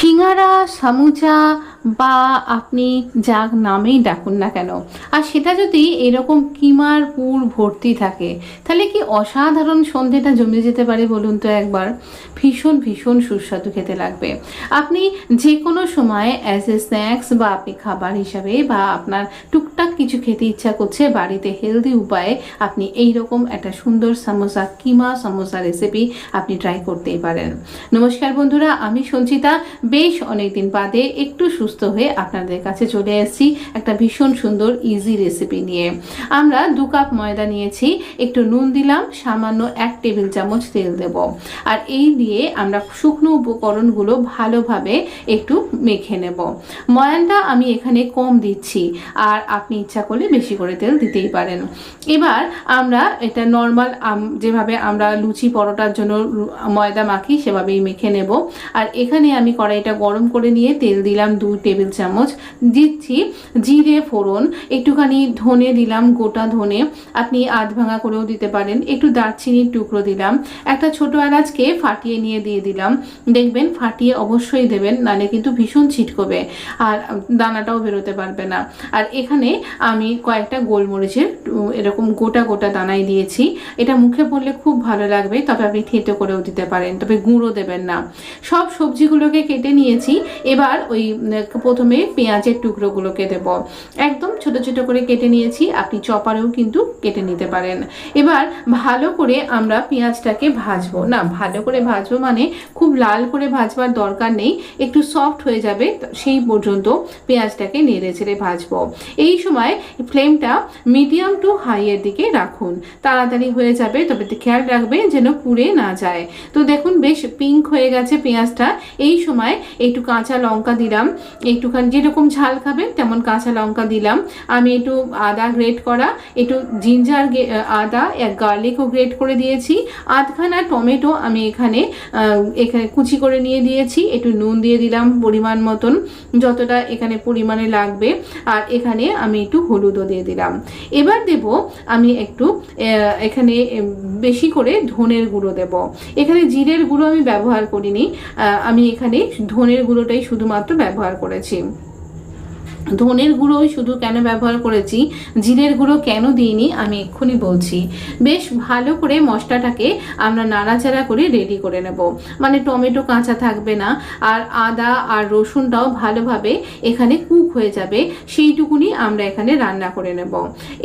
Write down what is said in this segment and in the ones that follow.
সিঙ্গারা, সামুচা বা আপনি যা নামেই ডাকুন না কেন, আর সেটা যদি এরকম কিমার পুর ভর্তি থাকে তাহলে কি অসাধারণ সন্ধেটা জমে যেতে পারে বলুন তো একবার। ভীষণ ভীষণ সুস্বাদু খেতে লাগবে। আপনি যে কোনো সময় অ্যাজ এ স্ন্যাক্স বা আপনি খাবার হিসাবে বা আপনার টুকটাক কিছু খেতে ইচ্ছা করছে বাড়িতে হেলদি উপায়ে আপনি এইরকম একটা সুন্দর সামোসা, কিমা সামোসা রেসিপি আপনি ট্রাই করতেই পারেন। নমস্কার বন্ধুরা, আমি সঞ্চিতা। বেশ অনেকদিন বাদে একটু সুস্থ হয়ে আপনাদের কাছে চলে এসেছি একটা ভীষণ সুন্দর ইজি রেসিপি নিয়ে। আমরা 2 কাপ ময়দা নিয়েছি, একটু নুন দিলাম, সামান্য 1 টেবিল চামচ তেল দেব, আর এই দিয়ে আমরা শুকনো উপকরণগুলো ভালোভাবে একটু মেখে নেব। ময়ানটা আমি এখানে কম দিচ্ছি, আর আপনি ইচ্ছা করলে বেশি করে তেল দিতেই পারেন। এবার আমরা এটা নর্মাল যেভাবে আমরা লুচি পরোটার জন্য ময়দা মাখি সেভাবেই মেখে নেব। আর এখানে আমি কড়াইটা গরম করে নিয়ে তেল দিলাম 2 টেবিল চামচ, দিচ্ছি জিরে ফোড়ন, একটুখানি ধনে দিলাম, গোটা ধনে, আপনি আধ ভাঙা করেও দিতে পারেন, একটু দারচিনির টুকরো দিলাম, একটা ছোট এলাচকে ফাটিয়ে নিয়ে দিয়ে দিলাম। দেখবেন ফাটিয়ে অবশ্যই দেবেন, নালে কিন্তু ভীষণ ছিটকবে আর দানাটাও বেরোতে পারবে না। আর এখানে আমি কয়েকটা গোলমরিচের এরকম গোটা গোটা দানাই দিয়েছি। এটা মুখে পড়লে খুব ভালো লাগবে, তবে আপনি থেঁতো করেও দিতে পারেন, তবে গুঁড়ো দেবেন না। সব সবজিগুলোকে কেটে নিয়েছি। এবার ওই প্রথমে পেঁয়াজের টুকরোগুলোকে দেব, একদম ছোট ছোট করে কেটে নিয়েছি, আপনি চপারেও কিন্তু কেটে নিতে পারেন। এবার ভালো করে আমরা পেঁয়াজটাকে ভাজবো, না ভালো করে ভাজবো মানে খুব লাল করে ভাজবার দরকার নেই, একটু সফট হয়ে যাবে সেই পর্যন্ত পেঁয়াজটাকে নেড়ে চেড়ে ভাজবো। এই সময় ফ্লেমটা মিডিয়াম টু হাইয়ের দিকে রাখুন, তাড়াতাড়ি হয়ে যাবে, তবে খেয়াল রাখবে যেন পুড়ে না যায়। তো দেখুন বেশ পিঙ্ক হয়ে গেছে পেঁয়াজটা। এই সময় একটু কাঁচা লঙ্কা দিলাম, একটুখানি যেরকম ঝাল খাবেন তেমন কাঁচা লঙ্কা দিলাম। আমি একটু আদা গ্রেট করা, একটু জিঞ্জার আদা গার্লিকও গ্রেট করে দিয়েছি, আধখানা টমেটো আমি এখানে কুচি করে নিয়ে দিয়েছি, একটু নুন দিয়ে দিলাম পরিমাণ মতন, যতটা এখানে পরিমাণে লাগবে, আর এখানে আমি একটু হলুদও দিয়ে দিলাম। এবার দেব আমি একটু এখানে বেশি করে ধনের গুঁড়ো দেব। এখানে জিরের গুঁড়ো আমি ব্যবহার করিনি, আমি এখানে ধনের গুঁড়োটাই শুধুমাত্র ব্যবহার করেছি। ধনের গুঁড়ো শুধু কেন ব্যবহার করেছি, জিরের গুঁড়ো কেন দিইনি আমি এক্ষুনি বলছি। বেশ ভালো করে মশলাটাকে আমরা নাড়াচাড়া করে রেডি করে নেব, মানে টমেটো কাঁচা থাকবে না, আর আদা আর রসুনটাও ভালোভাবে এখানে কুক হয়ে যাবে, সেইটুকুনি আমরা এখানে রান্না করে নেব।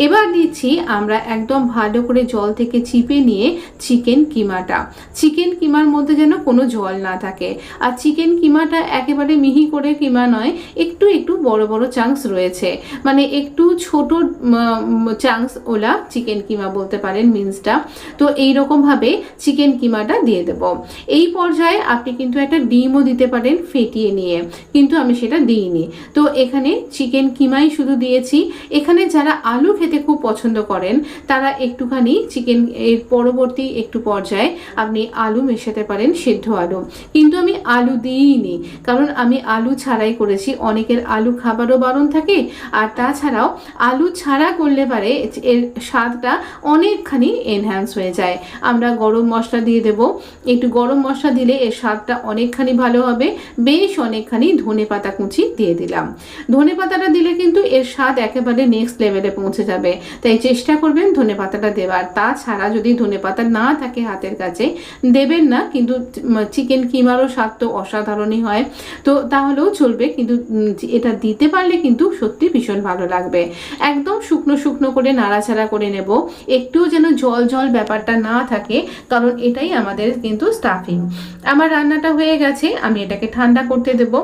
এবার দিচ্ছি আমরা একদম ভালো করে জল থেকে চিপে নিয়ে চিকেন কিমাটা। চিকেন কিমার মধ্যে যেন কোনো জল না থাকে, আর চিকেন কিমাটা একেবারে মিহি করে কিমা নয়, একটু একটু বড় বড় চাংস রয়েছে, মানে একটু ছোট চাংস ওলা চিকেন কিমা বলতে পারেন মিন্সটা। তো এইরকম ভাবে চিকেন কিমাটা দিয়ে দেব। এই পর্যায়ে আপনি কিন্তু একটা ডিমও দিতে পারেন ফেটিয়ে নিয়ে, কিন্তু আমি সেটা দিইনি। তো এখানে চিকেন কিমাই শুধু দিয়েছি। এখানে যারা আলু খেতে খুব পছন্দ করেন তারা একটুখানি চিকেন এর পরবর্তী একটু পর্যায়ে আপনি আলু মেশাতে পারেন, সেদ্ধ আলু, কিন্তু আমি আলু দিইনি, কারণ আমি আলু ছাড়াই করেছি। অনেকের আলু খাবারও বারণ থাকে, আর তাছাড়াও আলু ছাড়া করলে পারে এর স্বাদটা অনেকখানি এনহ্যান্স হয়ে যায়। আমরা গরম মশলা দিয়ে দেব, একটু গরম মশলা দিলে এর স্বাদটা অনেকখানি ভালো হবে। বেশ অনেকখানি ধনেপাতা কুচি দিয়ে দিলাম। ধনেপাতাটা দিলে কিন্তু এর স্বাদ একেবারে নেক্সট লেভেলে পৌঁছে যাবে, তাই চেষ্টা করবেন ধনেপাতাটা দেওয়ার। তাছাড়া যদি ধনেপাতা না থাকে হাতের কাছে দেবেন না, কিন্তু চিকেন কিমারও স্বাদ তো অসাধারণই হয়, তো তাহলেও চলবে, কিন্তু এটা দিতে পারলে কিন্তু সত্যি ভীষণ ভালো লাগবে। একদম শুকনো শুকনো করে নাড়াচাড়া করে নেব, একটু যেন জল জল ব্যাপারটা না থাকে, কারণ এটাই আমাদের কিন্তু স্টাফিং। আমার রান্নাটা হয়ে গেছে, আমি এটাকে ঠান্ডা করতে দেব।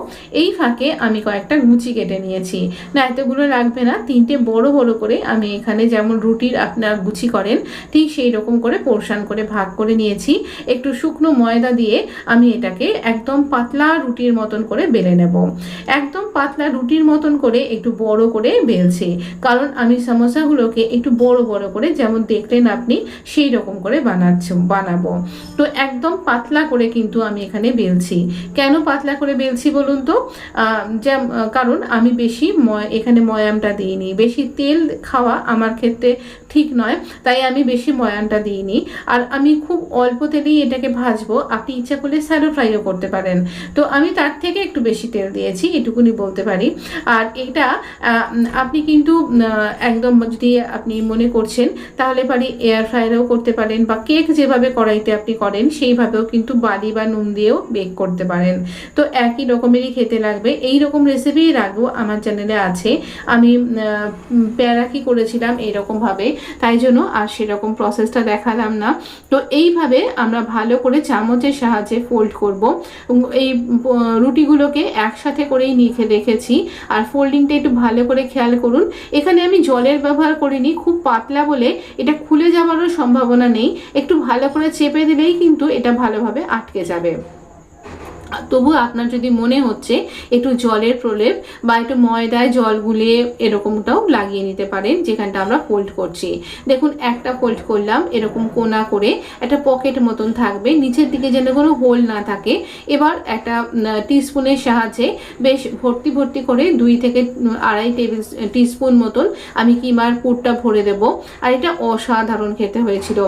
এই ফাঁকে আমি কয়েকটা লুচি কেটে নিয়েছি, না এতগুলো লাগবে না, 3টে বড় বড় করে আমি এখানে যেমন রুটির আপনার লুচি করেন ঠিক সেই রকম করে পোর্শন করে ভাগ করে নিয়েছি। একটু শুকনো ময়দা দিয়ে আমি এটাকে একদম পাতলা রুটির মতন করে বেলে নেব। একদম পাতলা রুটির মতন মতন করে একটু বড় করে বেলছি, কারণ আমি সমোসাগুলোকে একটু বড় বড় করে যেমন দেখলেন আপনি সেই রকম করে বানাবো। তো একদম পাতলা করে কিন্তু আমি এখানে বেলছি। কেন পাতলা করে বেলছি বলুন তো? কারণ আমি বেশি এখানে ময়ামটা দিইনি, বেশি তেল খাওয়া আমার ক্ষেত্রে ঠিক নয়, তাই আমি বেশি ময়ামটা দিইনি। আর আমি খুব অল্প তেলেই এটাকে ভাজবো, আপনি ইচ্ছা করলে স্যালো ফ্রাইও করতে পারেন। তো আমি তার থেকে একটু বেশি তেল দিয়েছি, এটুকুনি বলতে পারি। আর এটা আপনি কিন্তু একদম যদি আপনি মনে করছেন তাহলে পারি এয়ার ফ্রায়ারেও করতে পারেন, বা কেক যেভাবে কড়াইতে আপনি করেন সেইভাবেও কিন্তু বালি বা নুন দিয়েও বেক করতে পারেন। তো একই রকমেরই খেতে লাগবে। এই রকম রেসিপি রাখবো আমার চ্যানেলে আছে, আমি প্যারাকি করেছিলাম এইরকমভাবে, তাই জন্য আর সেরকম প্রসেসটা দেখালাম না। তো এইভাবে আমরা ভালো করে চামচের সাহায্যে ফোল্ড করব। এই রুটিগুলোকে একসাথে করেই নিয়ে রেখেছি। আর ফোল্ডিংটা একটু ভালো করে খেয়াল করুন, এখানে আমি জলের ব্যবহার করিনি, খুব পাতলা বলে এটা খুলে যাওয়ারও সম্ভাবনা নেই। একটু ভালো করে চেপে দিলেই কিন্তু এটা ভালোভাবে আটকে যাবে। তবু আপনার যদি মনে হচ্ছে একটু জলের প্রলেপ বা একটু ময়দায় জল গুলিয়ে এরকমটাও লাগিয়ে নিতে পারেন যেখানটা আমরা ফোল্ড করছি। দেখুন একটা ফোল্ড করলাম, এরকম কোনা করে একটা পকেট মতন থাকবে, নিচের দিকে যেন কোনো হোল না থাকে। এবার একটা টিস্পুনের সাহায্যে বেশ ভর্তি ভর্তি করে 2 থেকে 2.5 টিস্পুন মতন আমি কিমার পুরটা ভরে দেব। আর এটা অসাধারণ খেতে হয়েছিল,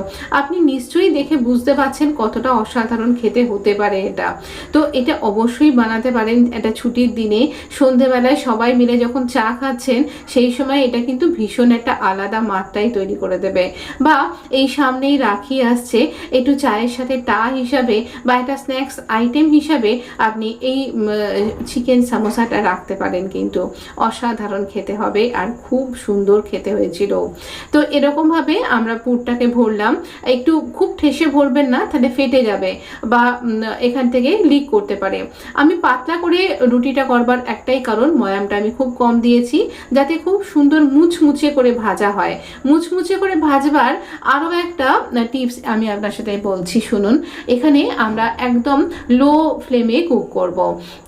আপনি নিশ্চয়ই দেখে বুঝতে পারছেন কতটা অসাধারণ খেতে হতে পারে এটা। তো এটা অবশ্যই বানাতে পারেন এটা ছুটির দিনে, সন্ধেবেলায় সবাই মিলে যখন চা খাচ্ছেন সেই সময় এটা কিন্তু ভীষণ একটা আলাদা মাত্রায় তৈরি করে দেবে। বা এই সামনেই রাখি আসছে, একটু চায়ের সাথে টা হিসাবে বা একটা স্ন্যাক্স আইটেম হিসাবে আপনি এই চিকেন সামোসাটা রাখতে পারেন, কিন্তু অসাধারণ খেতে হবে আর খুব সুন্দর খেতে হয়েছিল। তো এরকমভাবে আমরা পুরটাকে ভরলাম, একটু খুব ঠেসে ভরবেন না, তাহলে ফেটে যাবে বা এখান থেকে লিক করতে পারে। আমি পাতলা করে রুটিটা করবার একটাই কারণ, ময়ামটা আমি খুব কম দিয়েছি যাতে খুব সুন্দর মুচমুচে করে ভাজা হয়। মুচমুচে করে ভাজবার আরও একটা টিপস আমি আপনার সাথে বলছি, শুনুন। এখানে আমরা একদম লো ফ্লেমে কুক করব।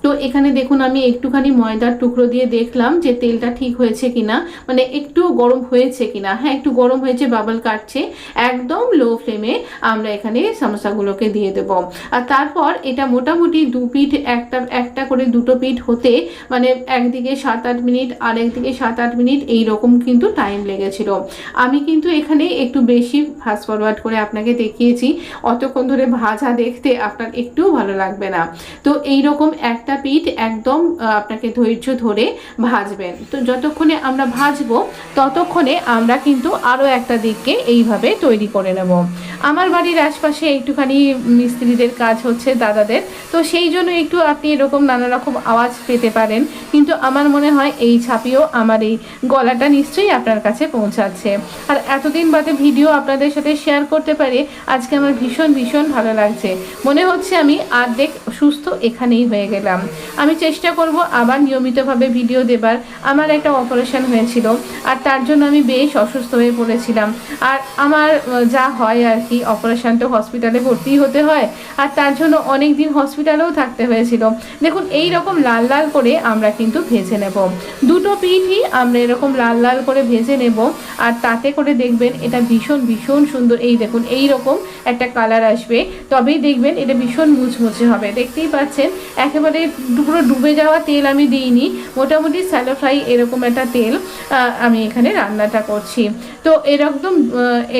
তো এখানে দেখুন আমি একটুখানি ময়দার টুকরো দিয়ে দেখলাম যে তেলটা ঠিক হয়েছে কিনা, মানে একটু গরম হয়েছে কিনা। হ্যাঁ, একটু গরম হয়েছে, বাবল কাটছে। একদম লো ফ্লেমে আমরা এখানে সমোসাগুলোকে দিয়ে দেব। আর তারপর এটা মোটামুটি 2 পিঠ একটা করে 2টো পিঠ হতে, মানে একদিকে 7-8 মিনিট আর একদিকে 7-8 মিনিট এইরকম কিন্তু টাইম লেগেছিল। আমি কিন্তু এখানে একটু বেশি ফাস্ট ফরওয়ার্ড করে আপনাকে দেখিয়েছি, অতক্ষণ ধরে ভাজা দেখতে আপনার একটুও ভালো লাগবে না। তো এইরকম একটা পিঠ একদম আপনাকে ধৈর্য ধরে ভাজবেন। তো যতক্ষণে আমরা ভাজবো ততক্ষণে আমরা কিন্তু আরও একটা দিককে এইভাবে তৈরি করে নেব। আমার বাড়ির আশপাশে একটুখানি মিস্ত্রিদের কাজ হচ্ছে, দাদাদের, তো সেই জন্য একটু আপনি এরকম নানা রকম আওয়াজ পেতে পারেন। কিন্তু আমার মনে হয় এই ছাপিও আমার এই গলাটা নিশ্চয়ই আপনার কাছে পৌঁছাচ্ছে। আর এতদিন বাদে ভিডিও আপনাদের সাথে শেয়ার করতে পারে আজকে আমার ভীষণ ভীষণ ভালো লাগছে। মনে হচ্ছে আমি অর্ধেক সুস্থ এখানেই হয়ে গেলাম। আমি চেষ্টা করব আবার নিয়মিতভাবে ভিডিও দেবার। আমার একটা অপারেশন হয়েছিল আর তার জন্য আমি বেশ অসুস্থ হয়ে পড়েছিলাম। আর আমার যা হয় আর কি, অপারেশন তো হসপিটালে ভর্তি হতে হয়, আর তার জন্য অনেক দিন হসপিটালেও থাকতে হয়েছিল। দেখুন এই রকম লাল লাল করে আমরা কিন্তু ভেজে নেব, 2টো পিঠই আমরা এরকম লাল লাল করে ভেজে নেব। আর তাতে করে দেখবেন এটা ভীষণ ভীষণ সুন্দর, এই দেখুন এই রকম একটা কালার আসবে, তবেই দেখবেন এটা ভীষণ মুচমুচে হবে। দেখতেই পাচ্ছেন একেবারে পুরো ডুবে যাওয়া তেল আমি দিইনি, মোটামুটি স্যালো ফ্রাই এরকম একটা তেল আমি এখানে রান্নাটা করছি। তো এরকম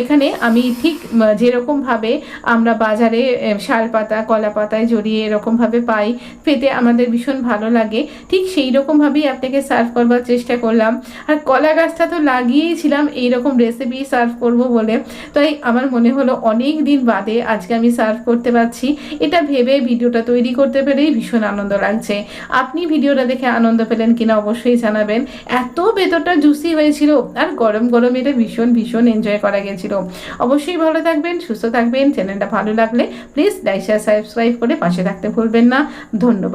এখানে আমি ঠিক যেরকমভাবে আমরা বাজারে শালপাতা কলা পাতায় জড়িয়ে এরকমভাবে পাই, পেতে আমাদের ভীষণ ভালো লাগে, ঠিক সেই রকমভাবেই আপনাকে সার্ভ করবার চেষ্টা করলাম। আর কলা গাছটা তো লাগিয়েছিলাম এইরকম রেসিপি সার্ভ করব বলে, তাই আমার মনে হলো অনেক দিন বাদে আজকে আমি সার্ভ করতে পারছি, এটা ভেবে ভিডিওটা তৈরি করতে পেরেই ভীষণ আনন্দ লাগছে। আপনি ভিডিওটা দেখে আনন্দ পেলেন কিনা অবশ্যই জানাবেন। এত ভেতরটা জুসি হয়েছিল আর গরম গরম এটা ভীষণ ভীষণ এনজয় করা গেছিল। অবশ্যই ভালো থাকবেন, সুস্থ থাকবেন। চ্যানেলটা ভালো লাগলে প্লিজ লাইক শেয়ার সাবস্ক্রাইব করে পাশে থাকতে ভুলবেন না। ধন্যবাদ।